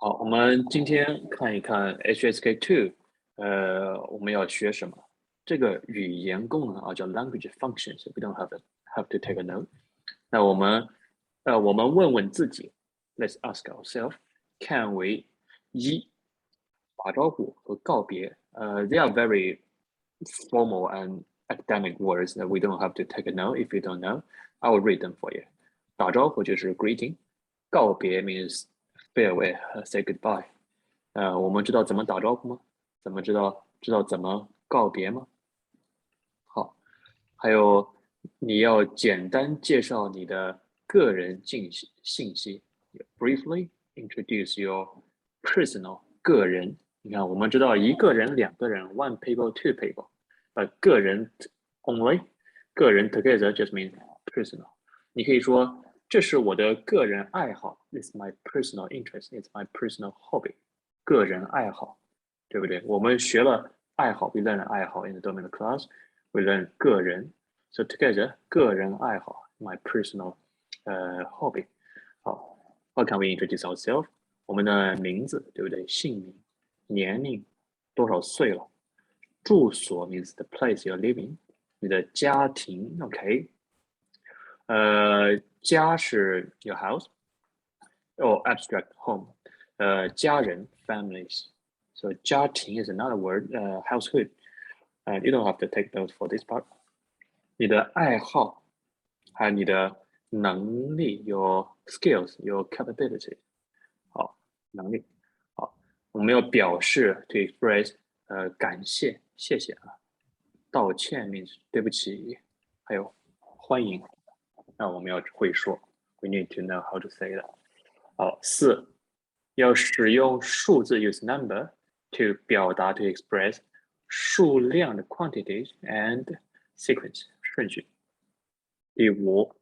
好，我们今天看一看 HSK2，我们要学什么？这个语言功能啊，叫 language functions，we don't have to take a note。那我们问问自己，Let's ask ourselves，can we 打招呼和告别，they are very formal and academic words that we don't have to take a note if you don't know. I will read them for you. 打招呼就是 greeting，告别 means farewell, say goodbye。我们知道怎么打招呼吗？知道怎么告别吗？好，还有你要简单介绍你的个人信息，briefly introduce your personal 个人。你看，我们知道一个人、两个人 one people, two people，个人 only，个人 together just means personal。你可以说这是我的个人爱好 ，it's my personal interest, it's my personal hobby，个人爱好，对不对？我们学了爱好 ，we learn 爱好 in the domain class，we learn 个人，so together 个人爱好 ，my personal hobby。好 ，how can we introduce ourselves？我们的名字，对不对？姓名、年龄、多少岁了？住所 means the place you're living。你的家庭 ，OK？家是 your house or abstract home。家人 families。So 家庭 is another word. Household. You don't have to take notes for this part. 你的爱好，还有你的能力 your skills, your capability。好，能力。好，我们要表示 to express 感谢，谢谢啊。道歉 means 对不起，还有欢迎。那我们要会说 ，we need to know how to say that。好，四，要使用数字 use number to 表达 to express 数量的 quantities and sequence 顺序。第五，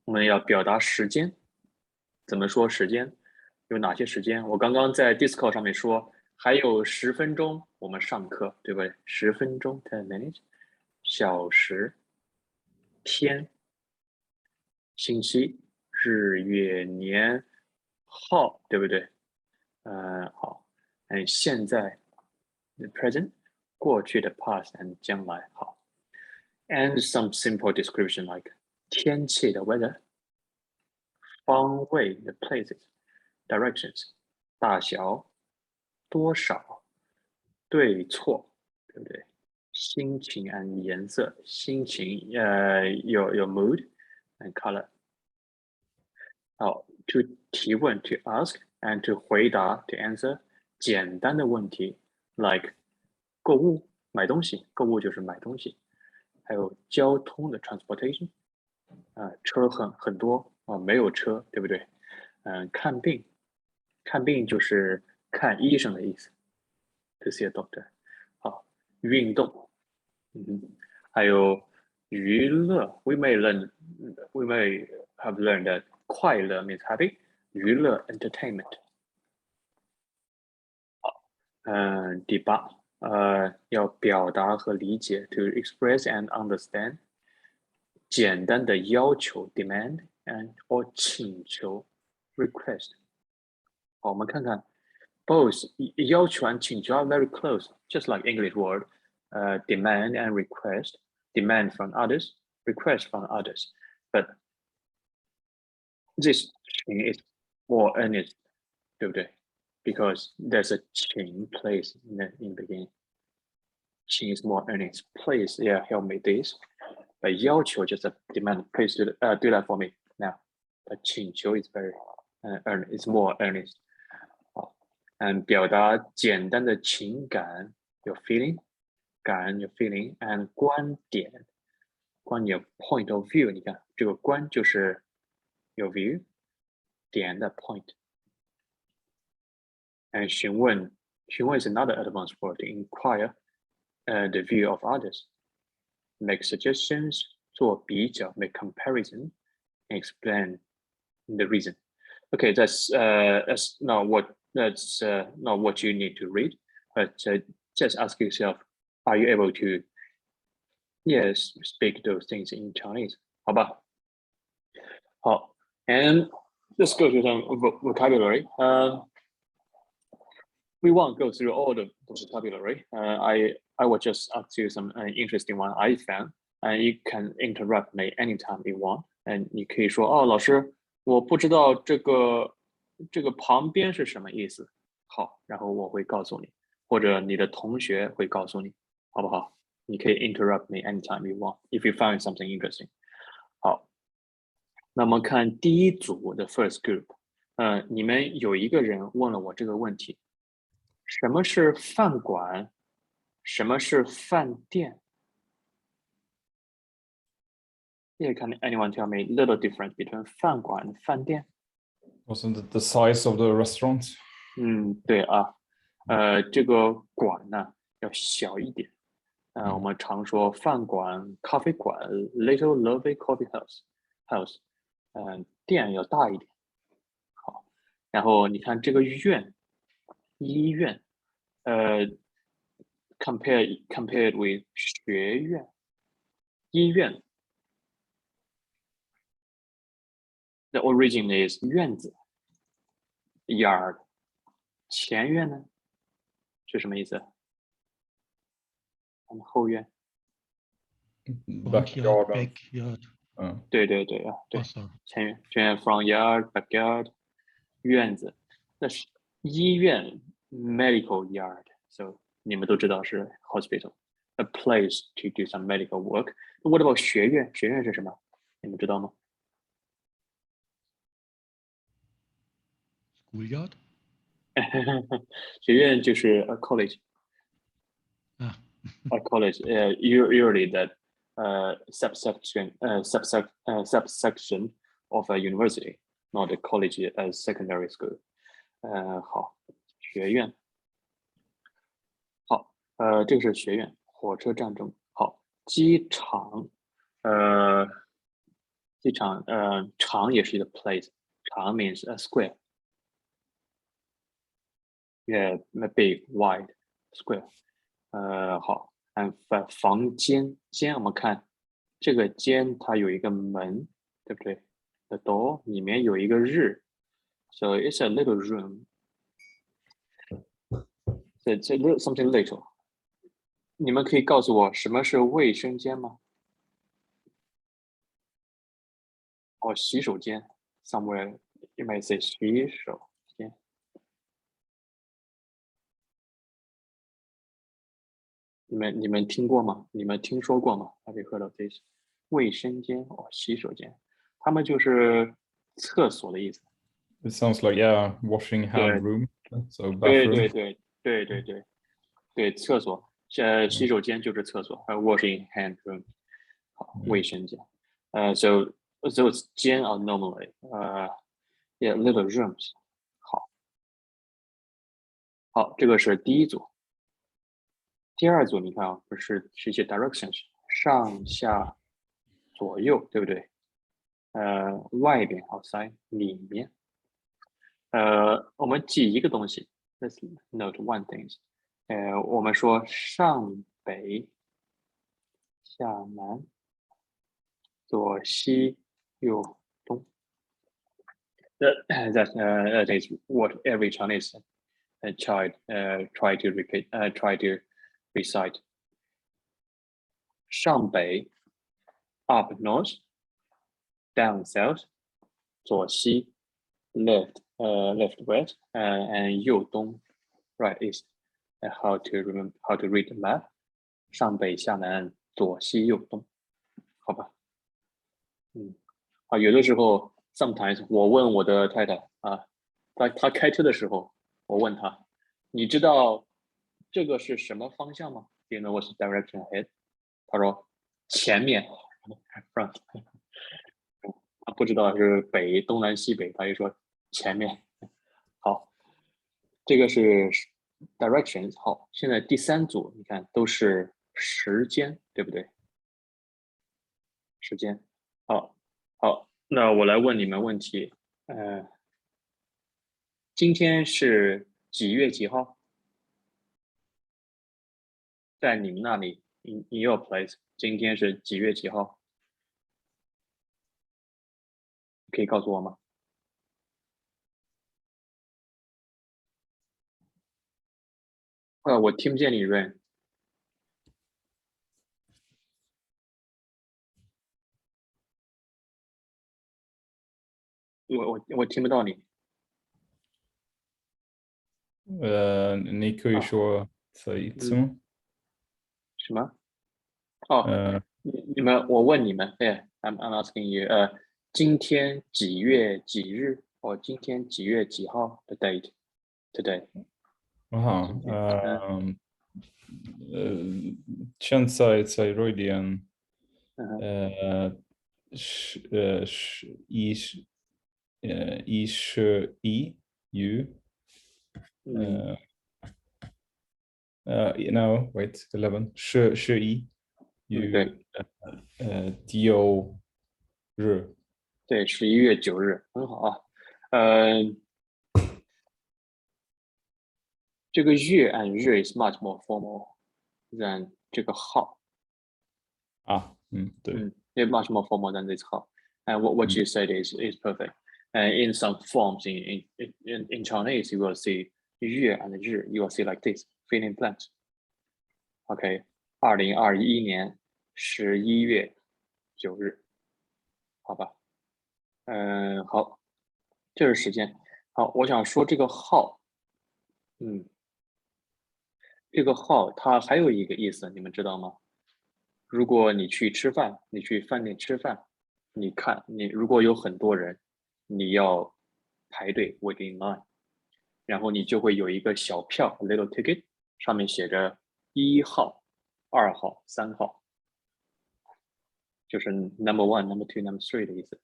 我们要表达时间，怎么说时间？有哪些时间？我刚刚在 Discord 上面说，还有10分钟我们上课，对不对？10分钟 10 minutes，小时、天、星期、日、月、年、号，对不对？好，现在 the present，过去的 past and 将来，好。And some simple description like 天气的 weather，方位 the places。directions，大小、多少、对错，对不对？心情 and 颜色，心情有 mood and color。好 ，to 提问 to ask and to 回答 to answer 简单的问题 like 购物买东西，购物就是买东西，还有交通的 transportation，车很多没有车，对不对？看病。看病就是看医生的意思 ，to see a doctor。好，运动，还有娱乐。We may have learned that 快乐 means happy，娱乐 entertainment。第八，要表达和理解 to express and understand。简单的要求 demand and or 请求 request。好，我们看看 both 要求 and 请求 are very close, just like English word, demand and request, demand from others, request from others. But this 请 is more earnest, 对不对？ Because there's a 请 place in the beginning. 请 is more earnest. Please, yeah, help me this. But 要求 just a demand. Please do that for me now. But 请求 is very it's more earnest. 表达简单的情感 your feeling， 感恩 your feeling and 观点 point of view。 你看这个观就是 your view， 点的 point。 询问 is another advanced word to inquire the view of others， make suggestions 做比较 make comparison and explain the reason。 Okay, that's not what you need to read, but just ask yourself, are you able to speak those things in Chinese? 好吧？好， and let's go to some vocabulary. we won't go through all the vocabulary. I will just ask you some interesting one I found, and you can interrupt me anytime you want. And你可以说哦，老师，我不知道这个旁边是什么意思。好，然后我会告诉你，或者你的同学会告诉你，好不好？你可以 interrupt me anytime you want if you find something interesting。好，那么看第一组的 first group，你们有一个人问了我这个问题。什么是饭馆？什么是饭店 ？Yeah, can anyone tell me little difference between 饭馆 and 饭店？ Wasn't it the size of the restaurant? 对啊，这个馆呢要小一点。我们常说饭馆、咖啡馆 （little lovely coffee house），店要大一点。好，然后你看这个院，医院，compared with 学院，医院 the origin is 院子 yard， 前院呢是什么意思？我们后院。Backyard. Backyard. 对啊，对， Oh, sorry. 前院 front yard backyard 院子，那是医院 medical yard，so 你们都知道是 hospital，a place to do some medical work。What about 学院？学院是什么？你们知道吗？ Schoolyard. 学院就是 a college。 Ah. A college, usually that subsection of a university, not a college as secondary school. 好，学院。好，这个是学院，火车站中。好，机场，机场，场也是一个 place， 场 means a square. Yeah, a big, wide square. 好，房间，我们看这个间它有一个门，对不对 ？The door 里面有一个日，so it's a little room. It's something little. 你们可以告诉我什么是卫生间吗？哦，洗手间 ，somewhere you may say 洗手间。你们听过吗？你们听说过吗 ？Have you heard of this？ 卫生间哦，洗手间，他们就是厕所的意思。It sounds like washing hand room. So 对 bathroom. 对，厕所，洗手间就是厕所，washing hand room， 好，卫生间。So those 间 are normally little rooms。好，这个是第一组。第二组你看啊，是一些 directions， 上下左右，对不对？外边 outside 里面。我们记一个东西 ，let's note one thing。我们说上北下南左西右东。That is what every Chinese child try to recite. 上北 up north, down south, 左西 left west, and 右东 right east. How to read the map? 上北下南左西右东，好吧？有的时候 sometimes 我问我的太太啊，她开车的时候，我问她，你知道这个是什么方向吗？ Do you know what's the direction ahead？ 她说前面 front。 她不知道是北东南西北，她就说前面。好，这个是 directions。 好，现在第三组你看都是时间，对不对？时间。好，那我来问你们问题。今天是几月几号？在你们那里 in your place， 今天是几月几号？可以告诉我吗？我听不见你 Rain， 我听不到你。你可以说再一次吗？什么？哦，你们，我问你们，I'm asking you，今天几月几日？今天几月几号的 date today？现在在瑞典no wait 119日，对，11月9日，很好啊。这个月 and 日 is much more formal than 这个号。对。It's much more formal than this号。And what you said is perfect. And in some forms in Chinese, you will see 月 and 日 you will see like this, fill in blanks. OK， 2021年11月9日，好吧？好，这是时间。好，我想说这个号，这个号它还有一个意思，你们知道吗？如果你去吃饭，你去饭店吃饭，你看你如果有很多人，你要排队 wait in line， 然后你就会有一个小票 little ticket， 上面写着1号、2号、3号，就是 number 1、number 2、number 3的意思，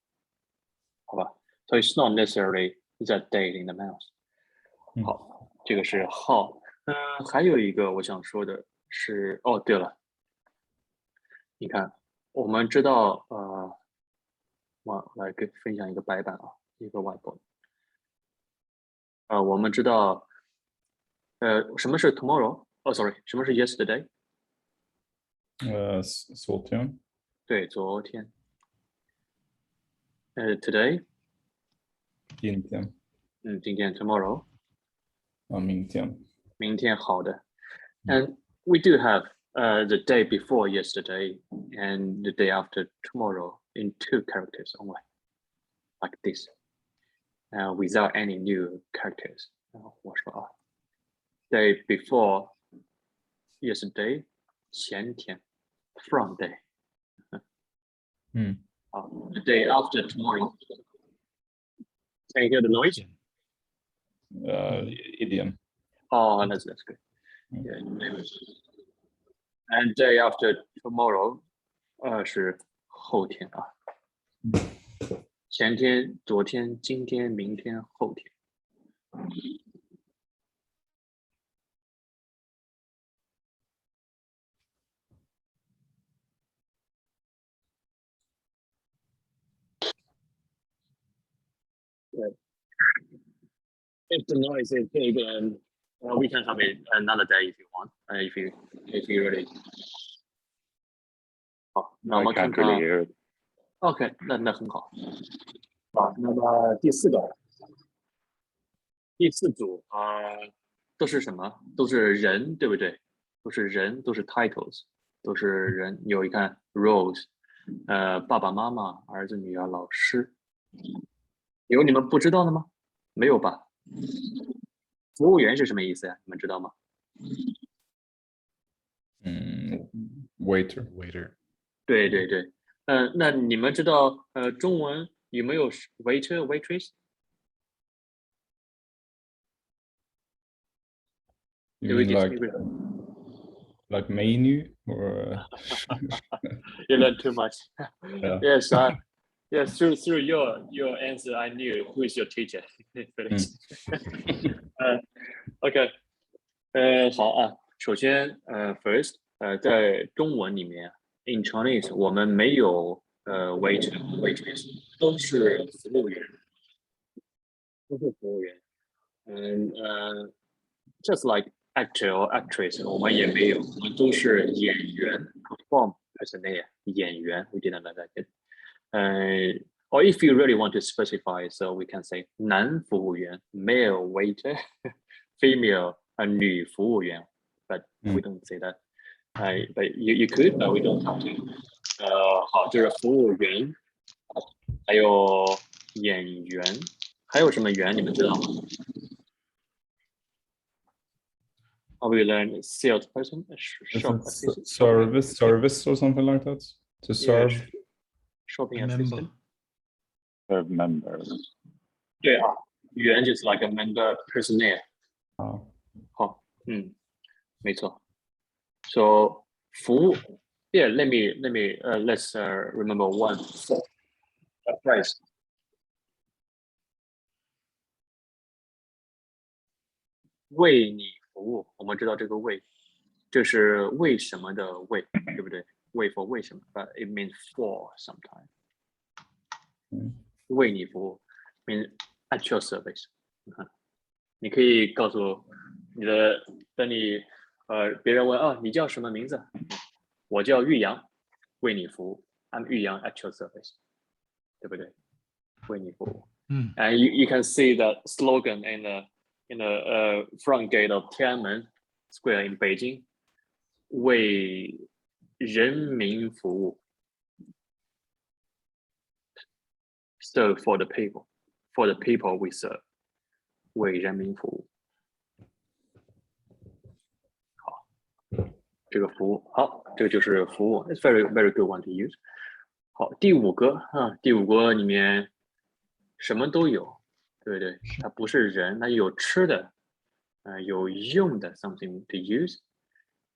好吧？ So it's not necessarily that date in the mouse。好，这个是号。还有一个我想说的是，对了，你看，我们知道，我来分享一个白板啊，一个 whiteboard。我们知道，什么是 tomorrow？sorry， 什么是 yesterday？昨天。对，昨天。today？ 今天。今天 tomorrow。明天。明天，好的。And we do have the day before yesterday and the day after tomorrow in 2 characters only, like this, without any new characters. 我说啊 day before yesterday, 前天 from day. The day after tomorrow. Can you hear the noise? Idiom. Oh, that's good. Yeah, and day after tomorrow, 是后天啊。前天、昨天、今天、明天、后天。If the noise is big, we can have it another day if you want. If you really. 好，那我们看看。OK， 那很好。那么第4组都是什么？都是人，对不对？都是人，都是 titles， 都是人。有一看 roles， 爸爸妈妈、儿子、女儿、老师。有你们不知道的吗？没有吧？服务员是什么意思呀？你们知道吗？waiter。对。那你们知道中文有没有 waiter waitress？ You mean like menu or? You learn too much. Yeah. Yes, through your answer, I knew who is your teacher. OK， 好啊。首先first， 在中文里面 in Chinese 我们没有waiter waitress， 都是服务员，just like actor or actress 我们也没有，我们都是演员 perform as a 演员 we didn't like that. Or if you really want to specify, so we can say 男服务员 male waiter, female 女服务员 but we don't say that. But you could, but we don't have to. 好，这是服务员，还有演员，还有什么员？你们知道吗？We learn salesperson, shop assistant, service or something like that. To serve. Yeah, shopping Member. assistant. Serve member. 对啊，员就是 like a member personnel. 好，没错。So 服务 ，yeah, let me let's remember one phrase. 为你服务，我们知道这个为，这是为什么的为，对不对？为 for 为什么 ，but it means for sometimes. 为你服务 means at your service. 你可以告诉你的，等你别人问你叫什么名字？我叫玉阳，为你服务。I'm 玉阳 at your service， 对不对？为你服务。And you can see the slogan in the front gate of Tiananmen Square in Beijing， 为人民服务。Serve for the people, for the people we serve， 为人民服务。好，这个服务好，这个就是服务 ，it's very good one to use。好，第五个里面什么都有，对不对？它不是人，它有吃的，有用的 something to use，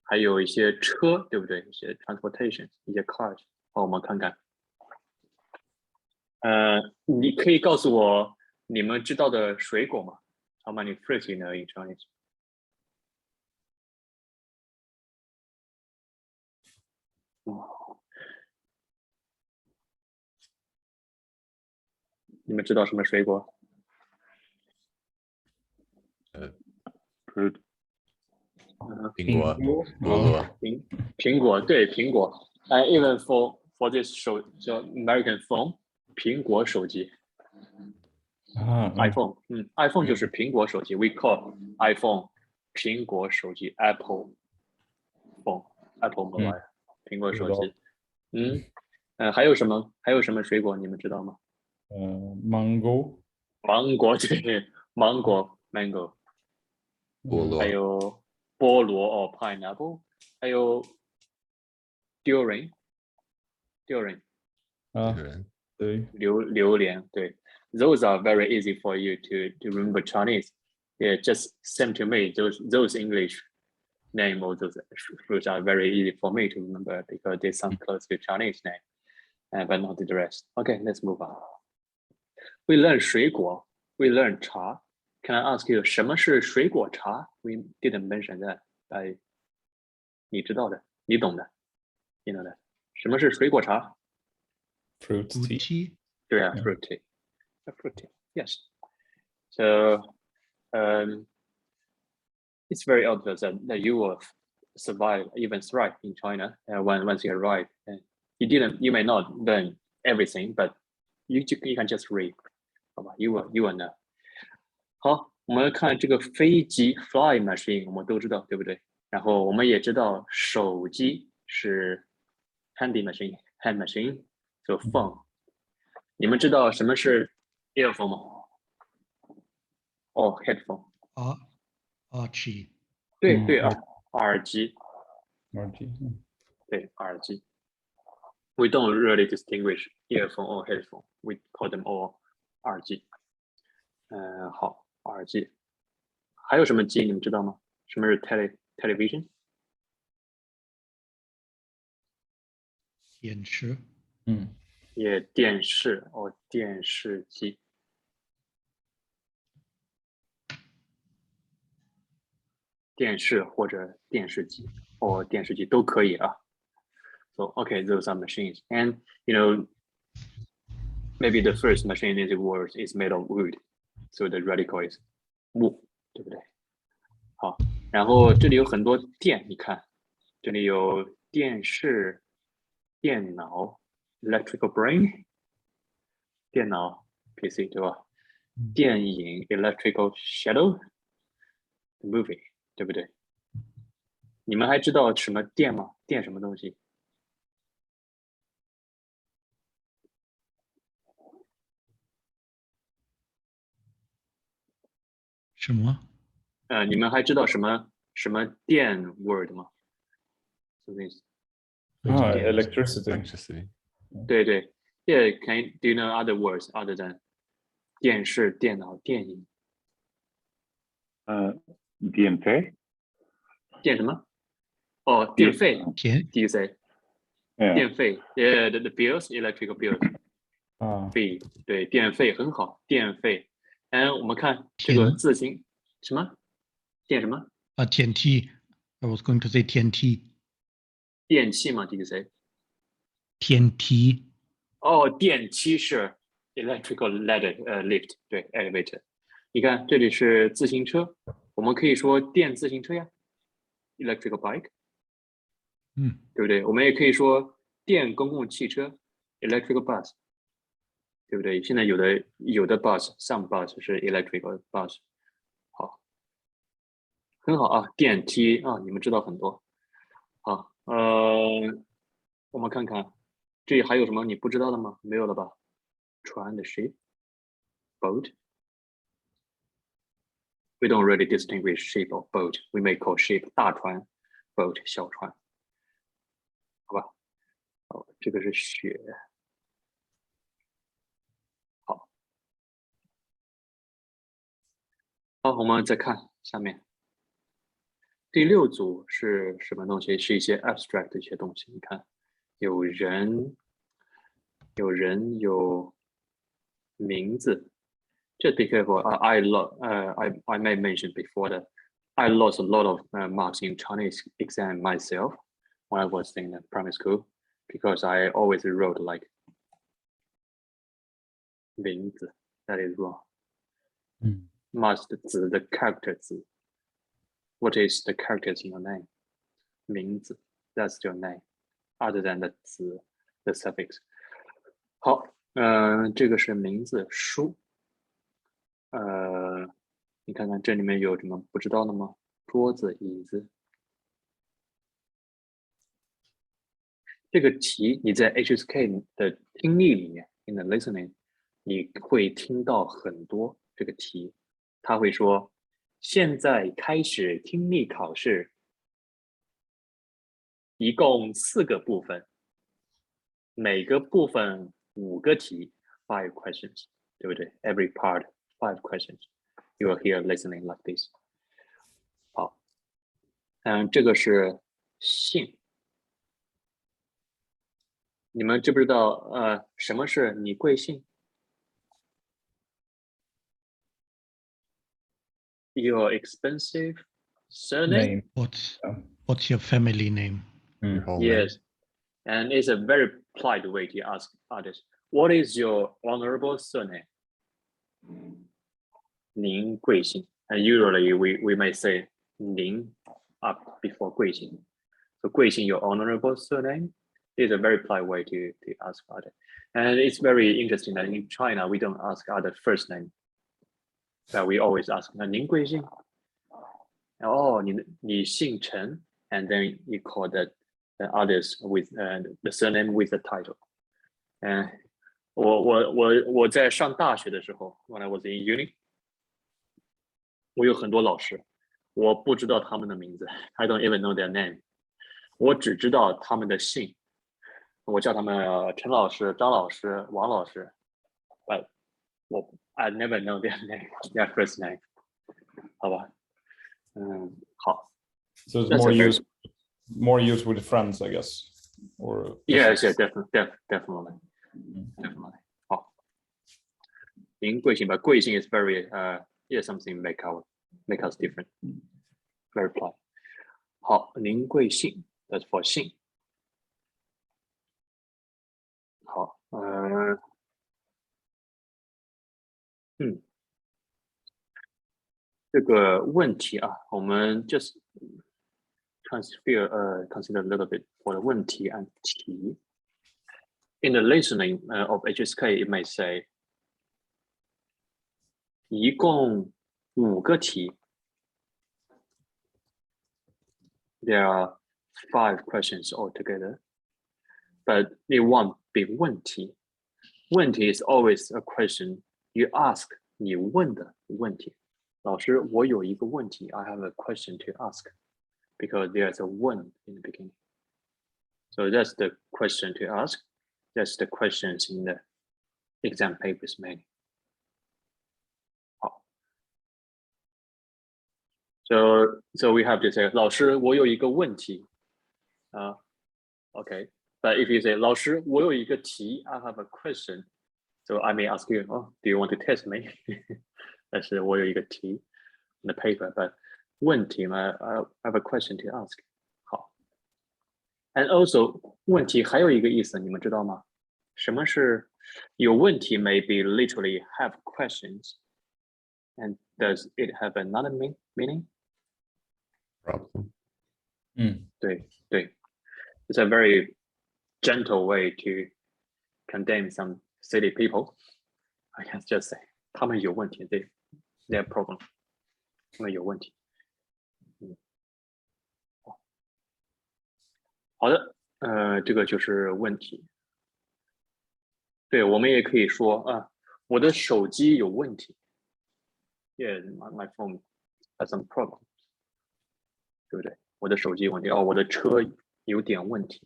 还有一些车，对不对？一些 transportation， 一些 cars。好，我们看看。你可以告诉我你们知道的水果吗 ？How many fruits you know in Chinese？ 你们知道什么水果？ Fruit. 苹果，对，苹果。Even for this show， 叫 American phone， 苹果手机。iPhone， iPhone 就是苹果手机。We call iPhone 苹果手机 ，Apple phone，Apple mobile， 苹果手机。还有什么水果你们知道吗？Mango。芒果，对，芒果 ，mango。还有菠萝pineapple， 还有 durian， 对，榴莲，对。Those are very easy for you to remember Chinese. Yeah, just same to me. Those English name of those fruits are very easy for me to remember because they sound close to Chinese name, but not the rest. Okay, let's move on. We learn 水果 we learn 茶 Can I ask you 什么是水果茶 We didn't mention that. 你知道的，你懂的，你懂的。什么是水果茶 Fruit tea. 对啊 fruit tea. Fruit tea, yes. So, it's very obvious that you will survive, even thrive in China once you arrive. You may not learn everything, but you can just read. 好吧 you will know. 好，我们看这个飞机 fly machine， 我们都知道，对不对？然后我们也知道手机是 handy machine, hand machine, so phone. 你们知道什么是 earphone 吗？headphone. 耳机。对，耳机。对，耳机。We don't really distinguish earphone or headphone. We call them all 耳机。好，耳机。还有什么机你们知道吗？什么是 television？ 电视。也电视电视机。电视或者电视机或电视机都可以啊。So okay, those are machines, and maybe the first machine in the world is made of wood, so the radical is 木，对不对？好，然后这里有很多电，你看，这里有电视、电脑 （electrical brain）、电脑 （PC） 对吧？电影 （electrical shadow）、movie。对不对？你们还知道什么电吗？电什么东西？什么？你们还知道什么电 word 吗？什么意思？ electricity. Electricity. 对对 ，Yeah, do you know other words other than 电视、电脑、电影？电费？电什么？哦，电费。田 Do you say Yeah. 电费？Yeah, the bills, electrical bills. 费，对，电费很好，电费。我们看这个字形什么电什么田梯 I was going to say 田梯电器吗？ Did you say？天梯哦，电梯是 electrical ladder, lift, 对 elevator。你看这里是自行车，我们可以说电自行车呀 ，electrical bike，对不对？我们也可以说电公共汽车 electrical bus， 对不对？现在有的 bus, some bus 是 electrical bus。好，很好啊，电梯啊，你们知道很多。好，我们看看这里还有什么你不知道的吗？没有了吧？船的 ship, boat. We don't really distinguish ship or boat. We may call ship 大船 ，boat 小船，好吧？好，这个是雪。好，好，我们再看下面第6组是什么东西？是一些 abstract 的一些东西。你看，有人，有名字。Just be careful. I may mention before that I lost a lot of marks in Chinese exam myself when I was in primary school because I always wrote like 名字. That is wrong. Must 字 the character 字. What is the characters in your name? 名字 That's your name. Other than the 字 the suffix. 好，这个是名字书。你看看这里面有什么不知道的吗？桌子、椅子。这个题你在 HSK 的听力里面 ，in the listening， 你会听到很多这个题，他会说：现在开始听力考试，一共4个部分，每个部分5个题 ，5 questions， 对不对 ？Every part 5 questions. You will hear listening like this. 好，这个是姓。你们知不知道什么是你贵姓 ？Your expensive surname? What's your family name? Your whole Yes, and it's a very polite way to ask others. What is your honorable surname? 您贵姓 And usually we may say 您 up before 贵姓. So 贵姓 your honorable surname is a very polite way to ask other. And it's very interesting that in China we don't ask other first name. That we always ask 您贵姓? Oh, 你姓陈 and then you call the others with the surname with the title. 我在上大学的时候 when I was in uni 我有很多老师我不知道他们的名字 I don't even know their name 我只知道他们的姓我叫他们陈老师张老师王老师 but I never know their name their first name 好吧好 So it's more used with friends, I guess. Or yes, yeah, definitely. 好，您贵姓吧？贵姓 is very yeah something make us different. Very polite. 好，您贵姓 ？That's for 姓。好，这个问题啊，我们 just consider a little bit for the 问题 and 题。In the listening of HSK, it may say 一共5个题。there are 5 questions altogether, but it won't be 问题. 问题 is always a question you ask 你问的问题。老师，我有一个问题 I have a question to ask because there's a 问 in the beginning. So that's the question to ask. That's the questions in the exam papers many. So we have to say 老师，我有一个问题。Okay. But if you say 老师，我有一个题 I have a question. So I may ask you, oh, do you want to test me? 但是我有一个题 in the paper, but 问题嘛 I have a question to ask. 好。And also 问题还有一个意思，你们知道吗？什么是有问题 maybe literally have questions. And does it have another meaning? Problem. 对对 It's a very gentle way to condemn some silly people. I can just say 他们有问题 their problem. 他们有问题。好的，这个就是问题。对，我们也可以说我的手机有问题。Yeah, my phone has some problem. 对不对？我的手机有问题，我的车有点问题。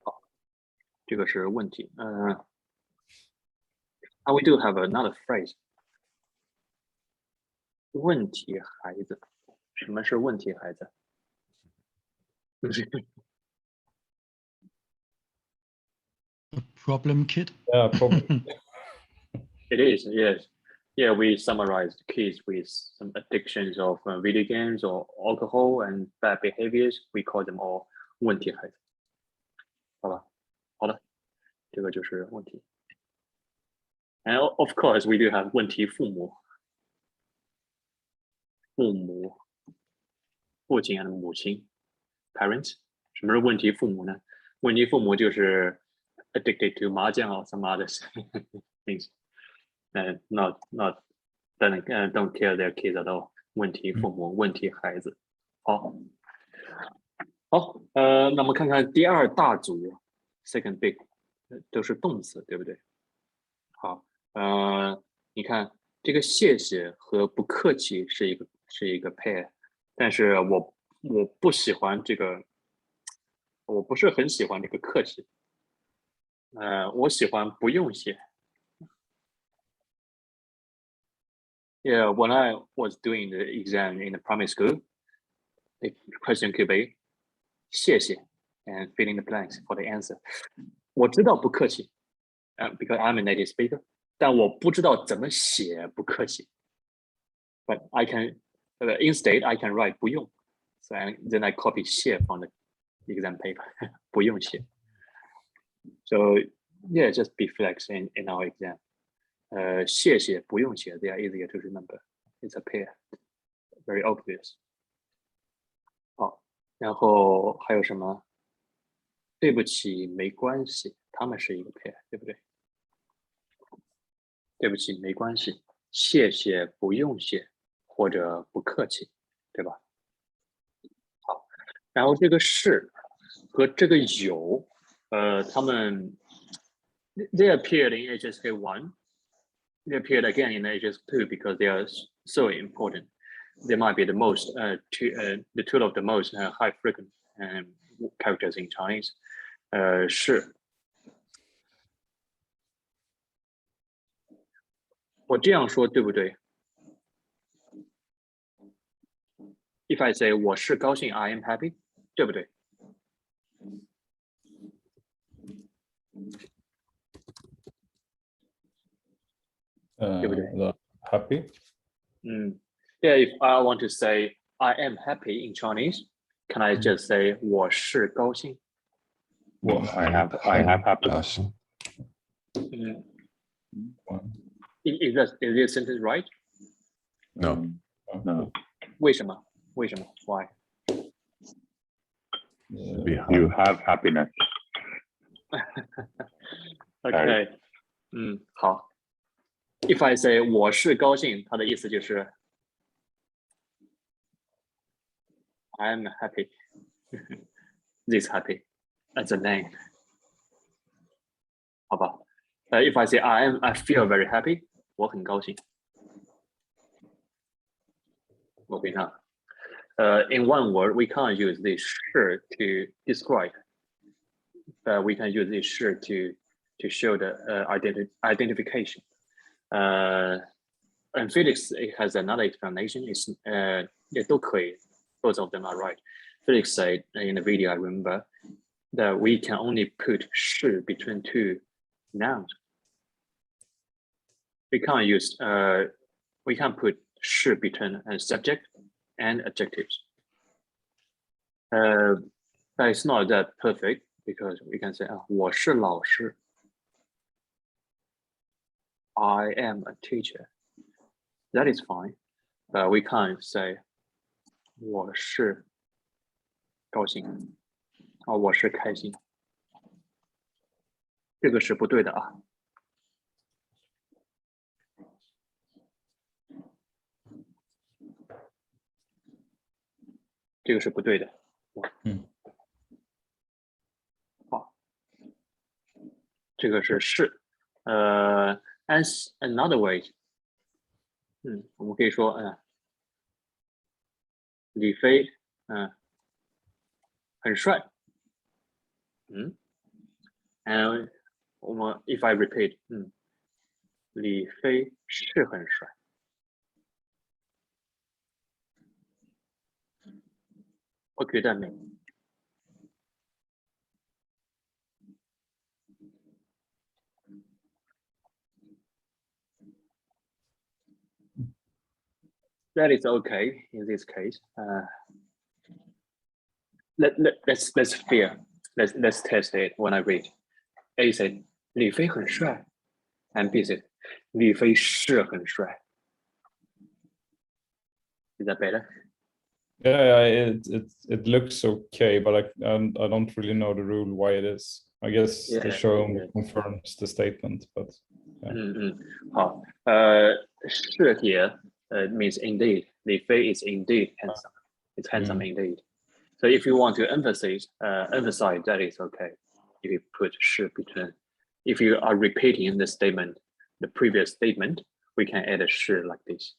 好，这个是问题。we do have another phrase. 问题孩子，什么是问题孩子？A problem kid? Yeah, probably. It is, yes. Yeah, we summarized kids with some addictions of video games or alcohol and bad behaviors. We call them all 问题孩子。好吧，好的，这个就是问题。And of course, we do have 问题父母。父母，父亲和母亲 ，parents。什么是问题父母呢？问题父母就是 addicted to 麻将 or some other things. Not don't care their kids at all. 问题父母，问题孩子。好，那么看看第二大组 ，second big 都是动词，对不对？好，你看这个谢谢和不客气是一个 pair， 但是我不喜欢这个，我不是很喜欢这个客气。我喜欢不用谢。Yeah, when I was doing the exam in the primary school, the question could be 谢谢 and fill in the blanks for the answer. 我知道不客气，because I'm a native speaker, 但我不知道怎么写不客气。But I can instead I can write 不用 ，so then I copy 谢 from the exam paper 不用谢。So yeah, just be flex in our exam. 谢谢不用写 they are easier to remember. It's a pair, very obvious. 好，然后还有什么？对不起，没关系，他们是一个 pair， 对不对？对不起，没关系，谢谢，不用谢，或者不客气，对吧？好，然后这个是和这个有，他们 they appeared in HSK1. They appeared again in HSK2 because they are so important. They might be the most the two of the most high frequent characters in Chinese. 是。我这样说对不对 ？If I say 我是高兴 I am happy， 对不对？对不对？ Happy? Yeah, if I want to say I am happy in Chinese, can I just say 我是高興 I have happiness. Is this sentence right? No. No. 为什么 Why? You have happiness. Okay. 好。If I say 我是高兴，它的意思就是 I'm happy. This happy. That's a name. 好吧。If I say I feel very happy, 我很高兴。Okay, now, in one word, we can't use this 是 to describe. We can use this 是 to show the identification. And Felix has another explanation. It's 也都可以. Both of them are right. Felix said in the video, I remember, that we can only put 是 between two nouns. We can't use we can't put 是 between a subject and adjectives. But it's not that perfect because we can say 我是老师. I am a teacher. That is fine, but we can't say 我是高兴. 我是开心. 这个是不对的啊。这个是不对的。好，这个是是。As another way, 我们可以说，李飞，很帅。And 我们 if I repeat, 李飞是很帅。What could that mean? That is okay in this case. Let's fear. Let's test it when I read. A said 李飞很帅 and B said 李飞是很帅. Is that better? Yeah, it looks okay, but I don't really know the rule why it is. I guess the show confirms the statement, but yeah. 好，是 here means indeed. 李飞 is indeed handsome. It's handsome indeed. So if you want to emphasize that is okay. If you put 是 between, if you are repeating the statement, the previous statement, we can add a 是 like this.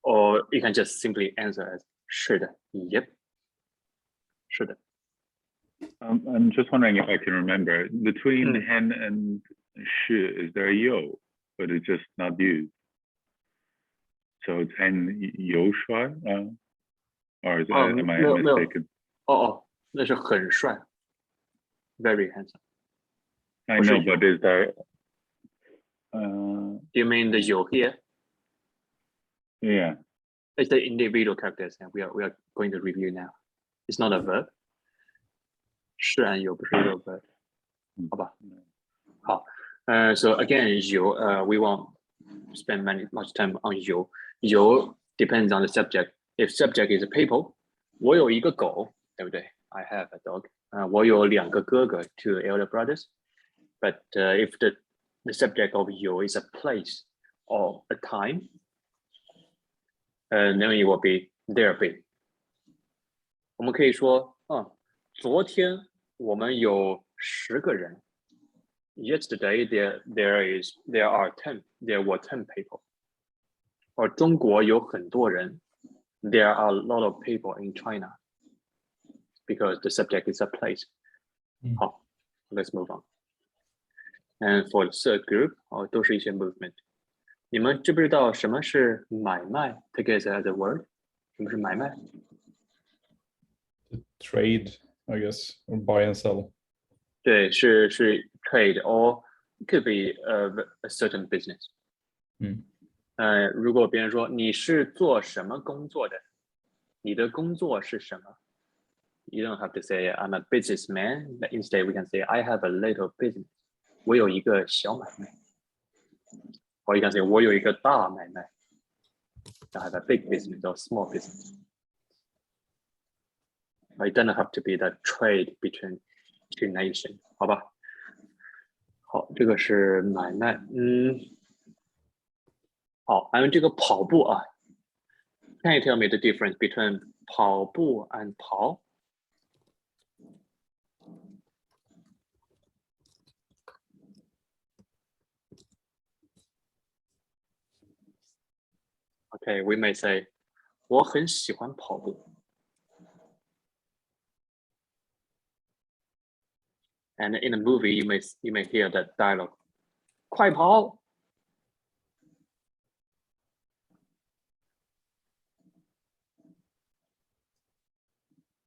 Or you can just simply answer as 是的. Yep. 是的. I'm just wondering if I can remember between hen and shi, is there a yo, but it's just not used. So it's hen yo shuai, or is am I mistaken? 那是很帅 very handsome. I know, but is there? You mean the 有 here? Yeah. It's the individual characters, and we are going to review now. It's not a verb. 是 and 有不是一个 verb. 好吧。好。So again, 有 we won't spend much time on 有. 有 depends on the subject. If subject is people, 我有一个狗，对不对？ I have a dog. 我有两个哥哥 two elder brothers. But if the subject of 有 is a place or a time, then it will be there be. 我们可以说，昨天我们有10个人。Yesterday there were 10 people. 而中国有很多人。There are a lot of people in China because the subject is a place. 好 let's move on. And for the third group, 都是一些 movement. 你们知不知道什么是买卖 together as a word? 什么是买卖 Trade, I guess, or buy and sell. 对，是 trade or could be a certain business. 如果别人说你是做什么工作的，你的工作是什么 You don't have to say I'm a businessman, but instead we can say I have a little business. 我有一个小买卖 Or you can say 我有一个大买卖 I have a big business or small business. It doesn't have to be that trade between two nations. 好吧，好，这个是买卖。好，还有这个跑步啊， Can you tell me the difference between 跑步 and 跑? Okay, we may say 我很喜欢跑步. And in a movie, you may hear that dialogue. 快跑!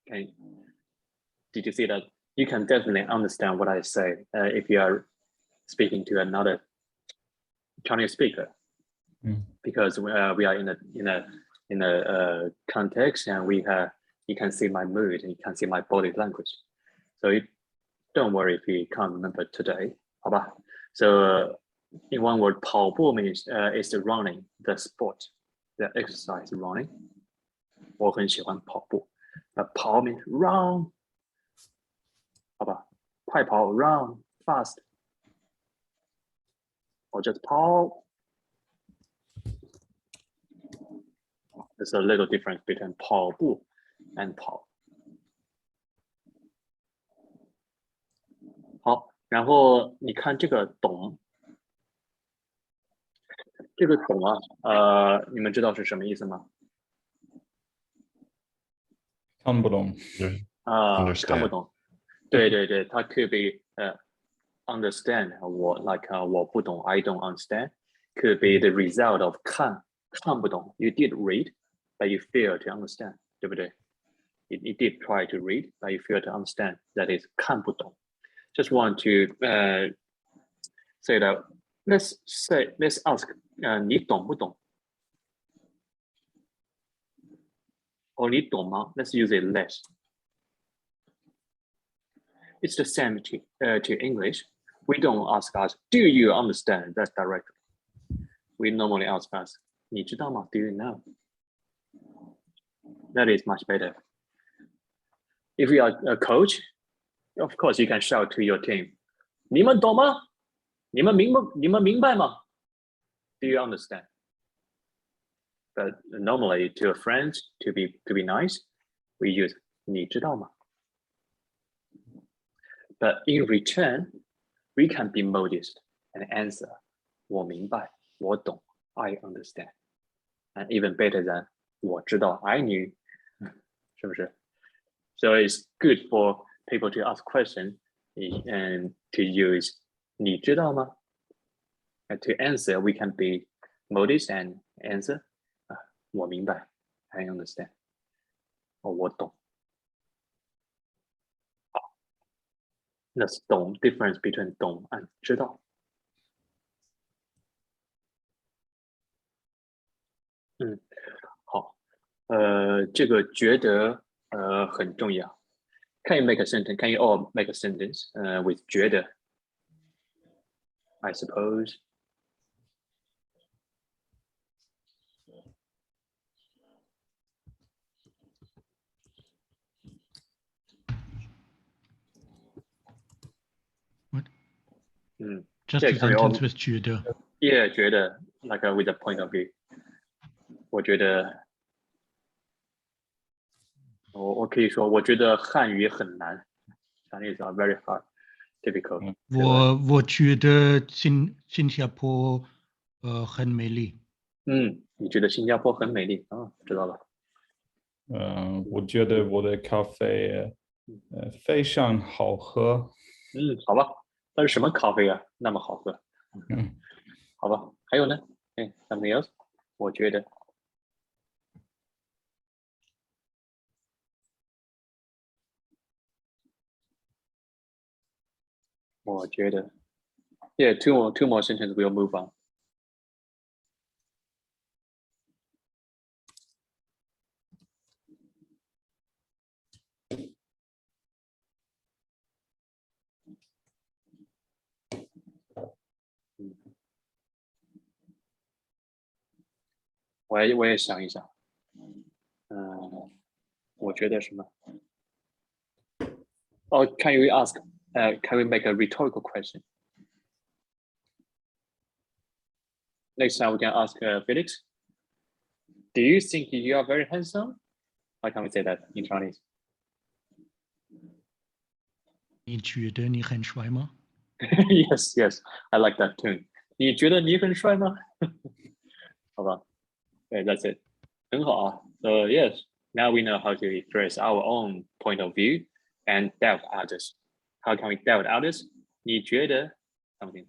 Okay. Did you see that? You can definitely understand what I say if you are speaking to another Chinese speaker, because we are in a context, and you can see my mood and you can see my body language. So don't worry if you can't remember today. 好吧? So in one word, 跑步 means is the running, the sport, the exercise running. 我很喜欢跑步. 跑 means run. 好吧? 快跑 run fast. Or just 跑. There's a little difference between 跑步 and 跑. 好，然后你看这个懂，这个懂啊，你们知道是什么意思吗？看不懂。看不懂。对对对，它could be understand 我不懂 I don't understand could be the result of 看不懂 you did read but you fail to understand 对不对 you did try to read but you fail to understand that is 看不懂 just want to say that let's ask 你懂不懂 or 你懂吗 let's use it less. It's the same to English. We don't ask us, do you understand that directly? We normally ask us, 你知道吗? Do you know? That is much better. If you are a coach, of course you can shout to your team, 你们懂吗? 你们明白吗? Do you understand? But normally to a friend, to be nice, we use 你知道吗? But in return, we can be modest and answer 我明白, 我懂, I understand. And even better than 我知道, I knew. 是不是? So it's good for people to ask questions and to use 你知道吗? And to answer, we can be modest and answer 我明白, I understand. 我懂. That's 懂 difference between 懂 and 知道. 好，这个觉得很重要. Can you make a sentence? Can you all make a sentence with 觉得? I suppose. Just a sentence with 觉得. Yeah, 觉得 like with a point of view. 我觉得我可以说我觉得汉语很难. Chinese are very hard, difficult. 我觉得新加坡很美丽. 你觉得新加坡很美丽啊？知道了。我觉得我的咖啡非常好喝。好吧，那是什么咖啡啊？那么好喝。好吧，还有呢？something else？ 我觉得。我觉得。Yeah, two more sentences. We'll move on. 我也想一想。我觉得什么？Oh, can we ask? Can we make a rhetorical question? Next time we can ask Felix. Do you think you are very handsome? How can we say that in Chinese? 你觉得你很帅吗？ Yes, yes, I like that tune. 你觉得你很帅吗？好吧，对 that's it. 很好啊。So yes, now we know how to express our own point of view and doubt others. How can we doubt others? 你觉得 something?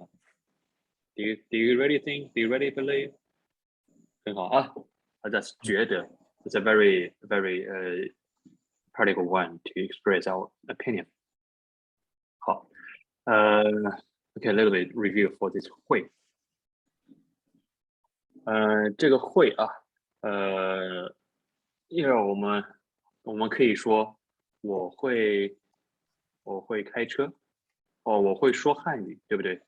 Do you really think? Do you really believe? 很好啊。That's 觉得. It's a very practical one to express our opinion. 好。Okay, a little bit review for this 会。这个会啊，一会儿我们可以说我会开车，我会说汉语，对不对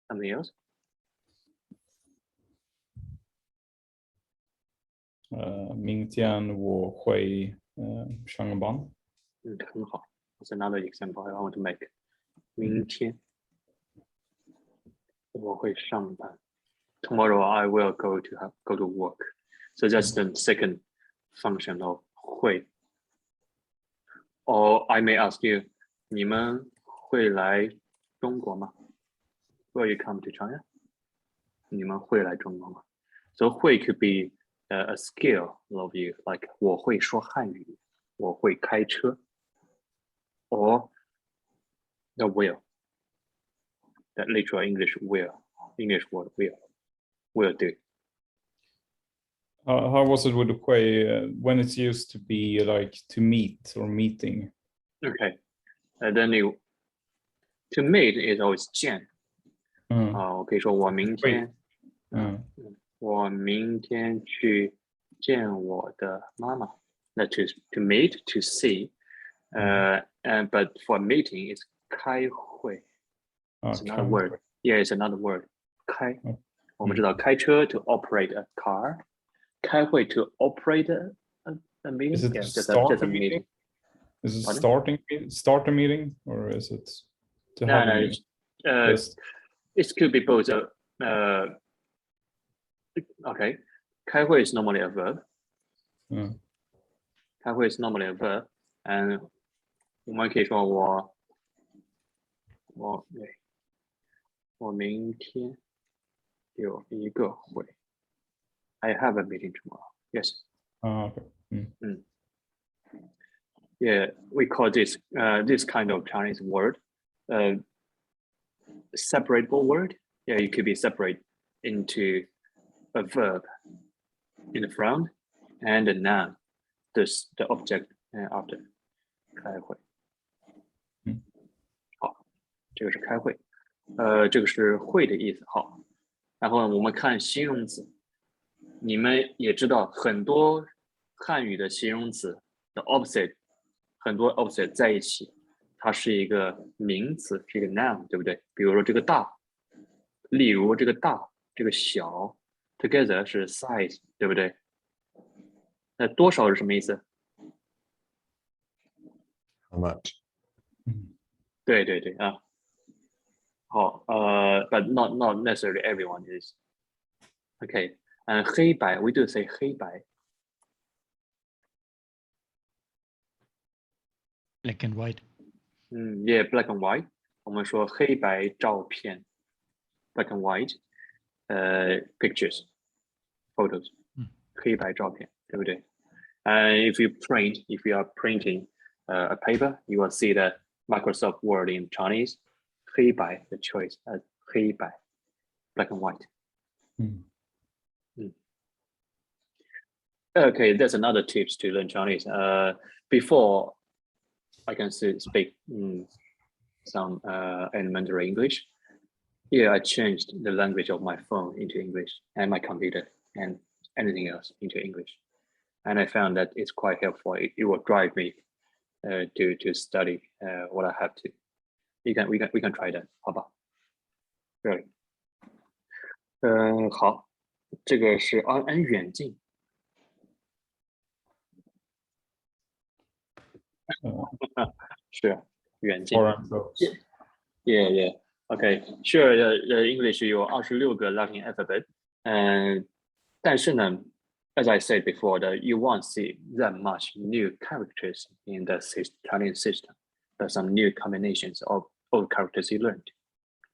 ？Something else？明天我会上班。很好。That's another example I want to make. 明天我会上班。Tomorrow I will go to work. So that's the second function of 会。Or I may ask you, 你们会来中国吗 ？Will you come to China? 你们会来中国吗 ？So 会 could be a skill of you, like 我会说汉语，我会开车。Or the will, that literal English will, English word will do. How was it with the way when it's used to be like to meet or meeting? Okay, and then to meet is always 见。我可以说我明天，我明天去见我的妈妈。That is to meet, to see. But for meeting, it's 开会. It's another word. Yeah, it's another word. 开。我们知道开车 to operate a car. 开会 to operate a meeting. Is it yeah, start a meeting? Is it Pardon? start a meeting, or is it to have a meeting? It could be both. Okay, 开会 is normally a verb. 开会 is normally a verb, and 我们可以说我明天有一个会。I have a meeting tomorrow. Yes. Okay. Yeah, we call this kind of Chinese word separable word. Yeah, it could be separate into a verb in the front and a noun, the object after. 开会。好，这个是开会。这个是会的意思。好，然后我们看形容词。你们也知道很多汉语的形容词的 opposite， 很多 opposite 在一起，它是一个名词，是一个 noun， 对不对？比如说这个大，例如这个大，这个小 ，together 是 size， 对不对？那多少是什么意思 ？How much？ 对对对啊。好，but not necessarily everyone is. Okay. 黑白 we do say 黑白 Black and white. Yeah, black and white. 我们说黑白照片 black and white pictures, photos. 黑白照片，对不对？ if you are printing a paper, you will see the Microsoft Word in Chinese. 黑白 the choice as 黑白 black and white. Okay, that's another tips to learn Chinese. Before I can speak some elementary English. Yeah, I changed the language of my phone into English and my computer and anything else into English. And I found that it's quite helpful. It will drive me to study what I have to. We can try that. 好吧 Really. 好，这个是按远近。是远近。Yeah. Okay. Sure. The English 有26个 Latin alphabet. 但是呢， as I said before, that you won't see that much new characters in the Chinese system, but some new combinations of old characters you learned.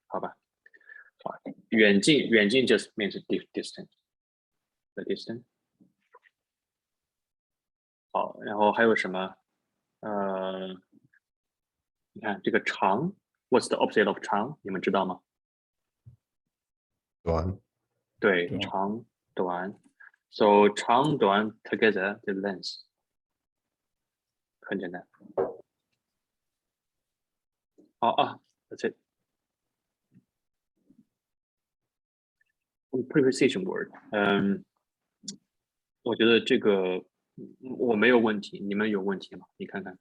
好吧，好，远近just means distance, the distance. 好，然后还有什么？你看这个长 ，What's the opposite of 长？你们知道吗？短。对，长短。So 长短 together the length 很简单。好啊 ，That's it. Preposition word， 我觉得这个我没有问题，你们有问题吗？你看看，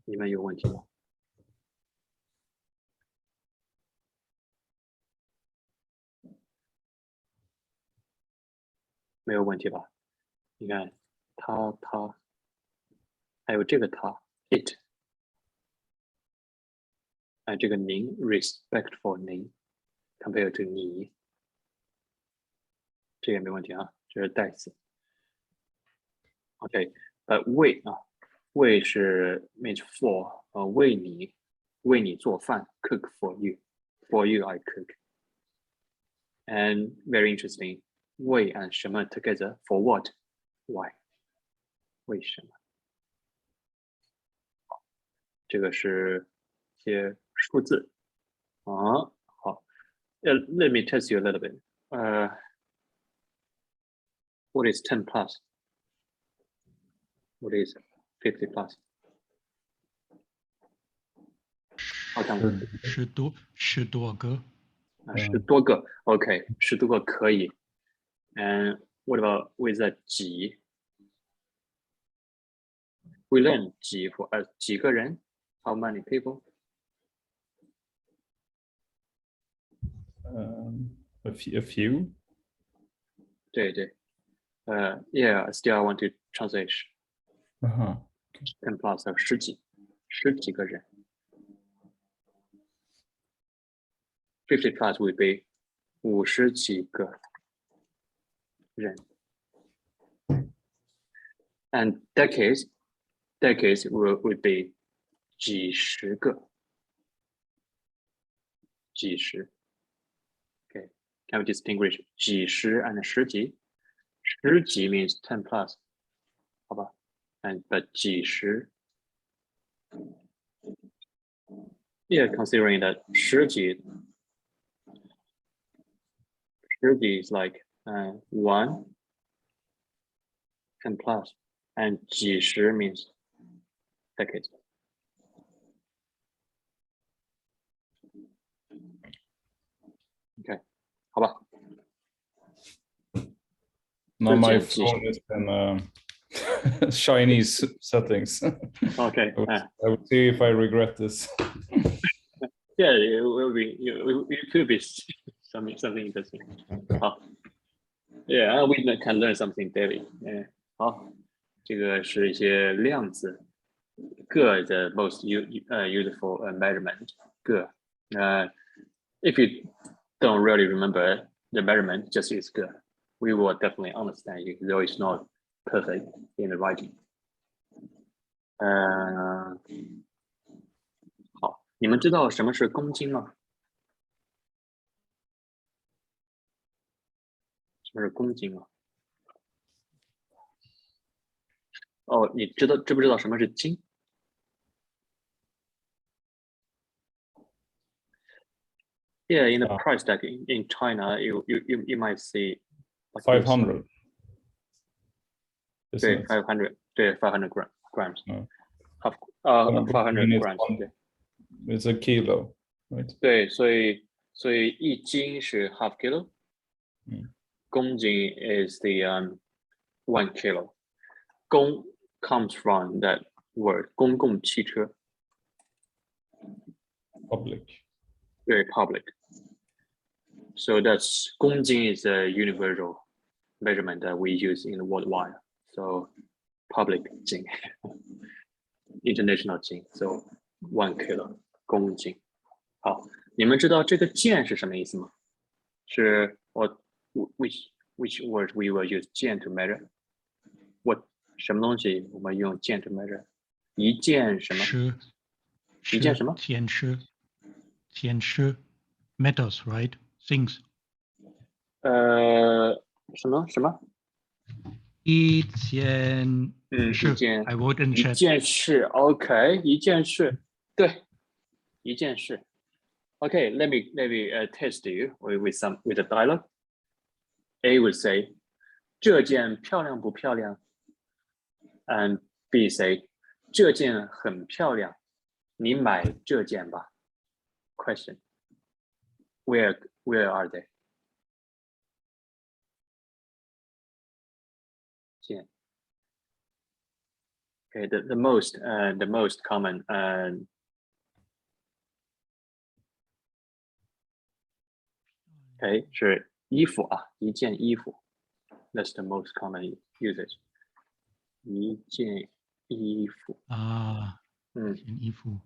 你们有问题吗？没有问题吧？你看，他，还有这个他 ，it， 哎，这个您 ，respectful 您 ，compared to 你，这也没问题啊，这是代词。OK， 为啊，为是 means for， 为你做饭 ，cook for you，for you I cook。And very interesting， 为 and 什么 together for what？ Why？ 为什么？这个是一些数字啊。好，let me test you a little bit。What is 10 plus？ What is 50 plus？ 好看吗？十多个。10多个 ，OK， 10多个可以。And what about with a 几 ？We learn 几 for 几个人 ？How many people？ A few. 对对，Yeah, still I want to translate 10 plus 十几个人。50 plus would be 50几个人。And decades would be 几十个。几十。Okay, can we distinguish 几十 and 十几？十几 means 10 plus， 好吧？ And but 几十 ，Yeah, considering that 十几 is like 1 10 plus, and 几十 means decades. Okay, 好吧。 Now my phone is in Chinese settings. Okay. I will see if I regret this. Yeah, it will be. It could be something interesting. 好 Yeah, we can learn something daily. Yeah. 好，这个是一些量子个的 most useful measurement 个。If you don't really remember the measurement, just use 个。We will definitely understand you, though it's not perfect in the writing. 好，你们知道什么是公斤吗？什么是公斤吗？哦，你知不知道什么是斤？ Yeah, in the price tag in China, you might see like 500. 对 500 对 500 grams. 500 grams. It's a kilo, right? 对，所以一斤是 half kilo. 公斤 is the 1 kilo. 公 comes from that word 公共汽车。 Public. Very public. So that's 公斤 is a universal measurement that we use in the worldwide. So public 斤 international 斤 So 1 kilo 公斤。好，你们知道这个件是什么意思吗？是which which word we will use 件 to measure? What 什么东西我们用件 to measure? 一件什么？一件什么？件事 metals, right? Things. 什么什么？一件事。一件 I wrote in 一 chat. 件事 OK 一件事对一件事 OK let me test you with a dialogue. A would say 这件漂亮不漂亮 and B say 这件很漂亮你买这件吧 Question Where are they? 件 Okay, the most common okay 是衣服啊，一件衣服 That's the most common usage. 一件衣服啊，一件衣服。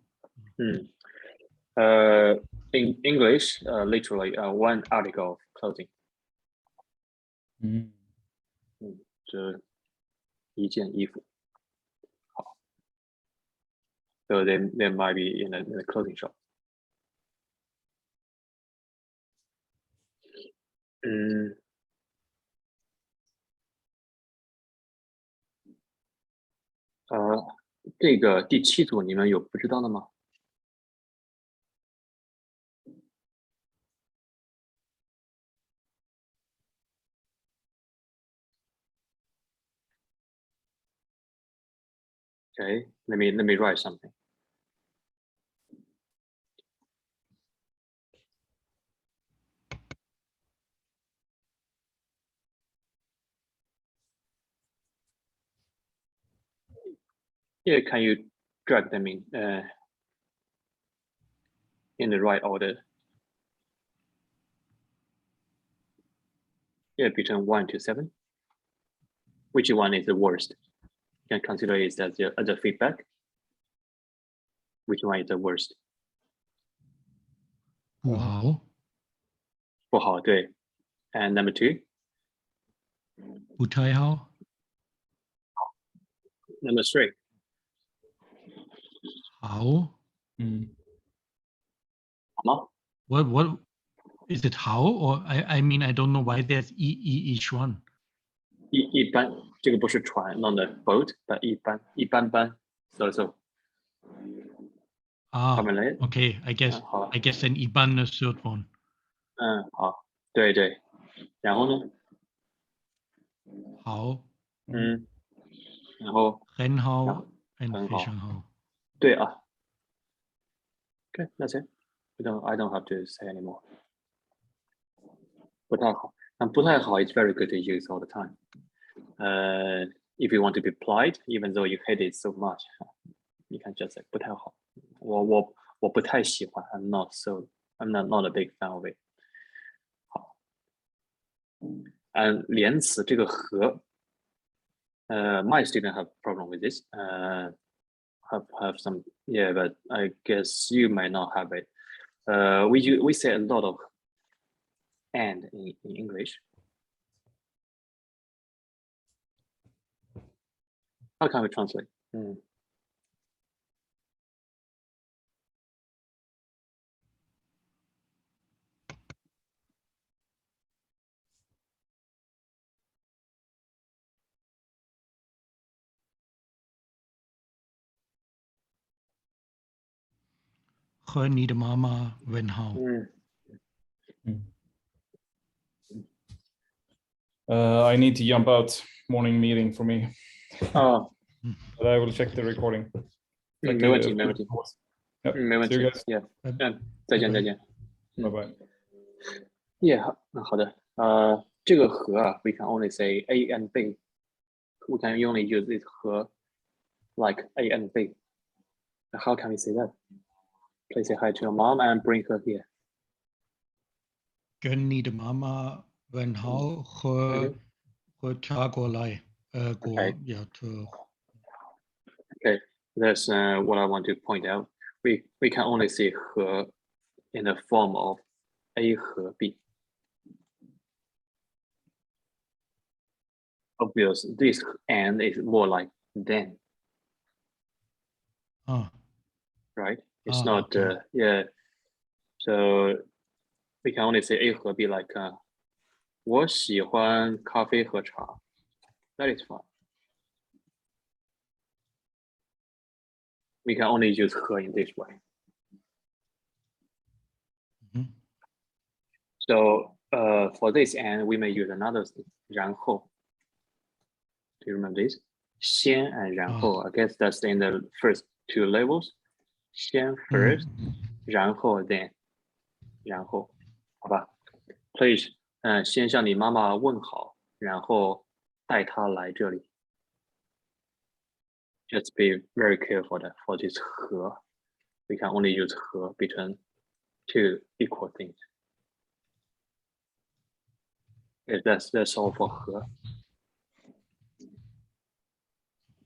In English, literally one article of clothing. 这一件衣服。好。So they might be in a clothing shop. 这个第7组你们有不知道的吗？ Okay, let me write something. Yeah, can you drag them in the right order? Yeah, between 1 to 7. Which one is the worst? You can consider it as a feedback. Which one is the worst? 不好。不好，对。And number 2? 不太好。Number 3? 好。好吗？ What is it? How or I mean I don't know why there's each one. 一般，这个不是船 ，not a boat， 但一般般 ，so。Okay, I guess then 一般 the third one. 好，对。然后呢？好。然后很好，很好，非常好。对啊。Okay, that's it. I don't have to say anymore. 不太好，and 不太好 is very good to use all the time. If you want to be polite, even though you hate it so much, you can just say 不太好。我不太喜欢 I'm not a big fan of it. 好。连词这个和my student have problem with this. Have some, yeah, but I guess you might not have it. We say a lot of and in English. How can we translate? 和你的妈妈问好。I need to jump out. Morning meeting for me. But I will check the recording. 没问题。没问题。再见。拜拜。Yeah, 好的。这个和啊 we can only say A and B. We can only use this 和 like A and B. How can we say that? Please say hi to your mom and bring her here. 跟你的妈妈问好和她过来。Okay, that's what I want to point out. We can only say 和 in the form of A 和 B. obvious. This and is more like then, right? It's not okay. yeah. So we can only say A 和 B like 我喜欢咖啡和茶. That is fine. We can only use 和 in this way. So for this and we may use another 然后. Do you remember this? 先 and 然后. I guess that's in the first two levels. 先 first, 然后 then. 然后，好吧 ，Please，先向你妈妈问好，然后带她来这里。Just be very careful for this 和 we can only use 和 between two equal things. Yeah, that's all for 和。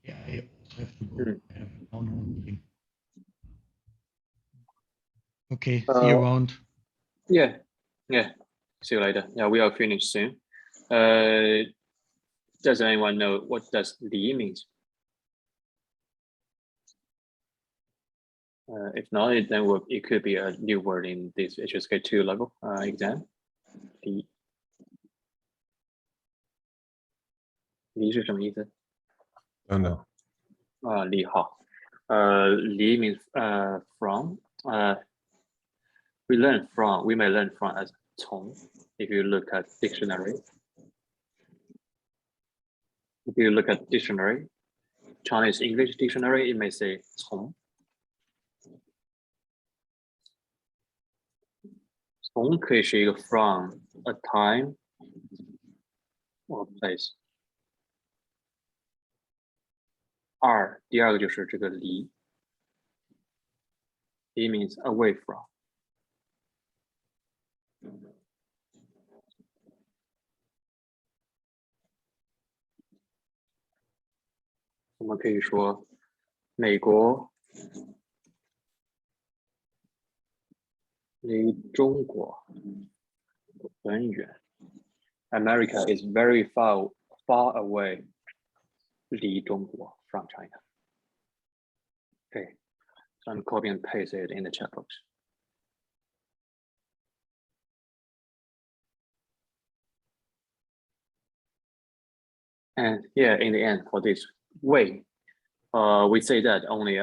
Yeah, I have to go. I have a meeting. Okay, see you around. Yeah. See you later. Yeah, we are finished soon. Does anyone know what does 离 means? If not, then it could be a new word in this HSK2 level exam. 离是什么意思？ Don't know. 离好。离 means from. We may learn from as 从. If you look at dictionary. If you look at dictionary, Chinese English dictionary, it may say 从. 从可以是一个 from a time or place. 第二个就是这个离 means away from. 我们可以说美国离中国很远。America is very far away. 离中国 from China. Okay, so I'm copy and paste it in the chat box. And yeah, in the end, for this way, we say that only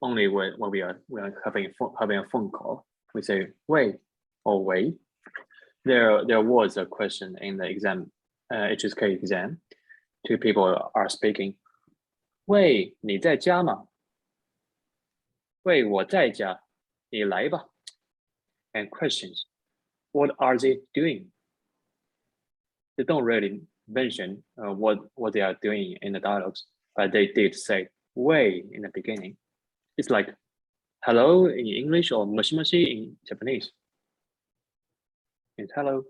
when we are having a phone call, we say way or way. There was a question in the exam, HSK exam. Two people are speaking. 喂，你在家吗？喂，我在家，你来吧。And questions, what are they doing? They don't really mention what they are doing in the dialogues, but they did say 喂 in the beginning. It's like hello in English or もしもし in Japanese. It's hello.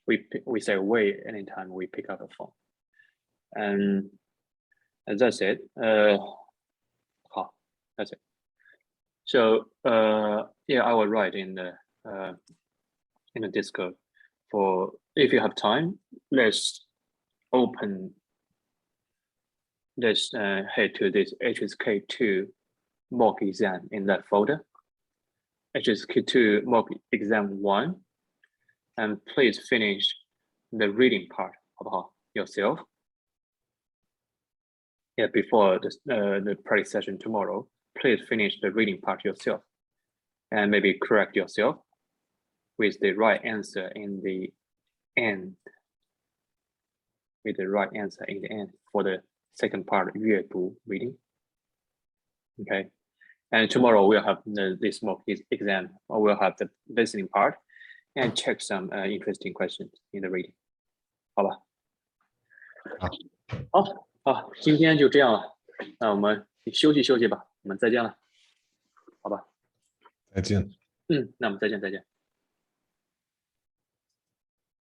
We say 喂 anytime we pick up the phone. And that's it. That's it. So yeah, I will write in the Discord for if you have time. Let's head to this HSK2 mock exam in that folder. HSK2 mock exam 1, and please finish the reading part yourself. Yeah, before the practice session tomorrow, please finish the reading part yourself, and maybe correct yourself with the right answer in the end. With the right answer in the end for the second part, 阅读 reading. Okay, and tomorrow we'll have this mock exam, or we'll have the listening part, and check some interesting questions in the reading. 好吧？好，今天就这样了，那我们休息休息吧，我们再见了，好吧？再见。那我们再见。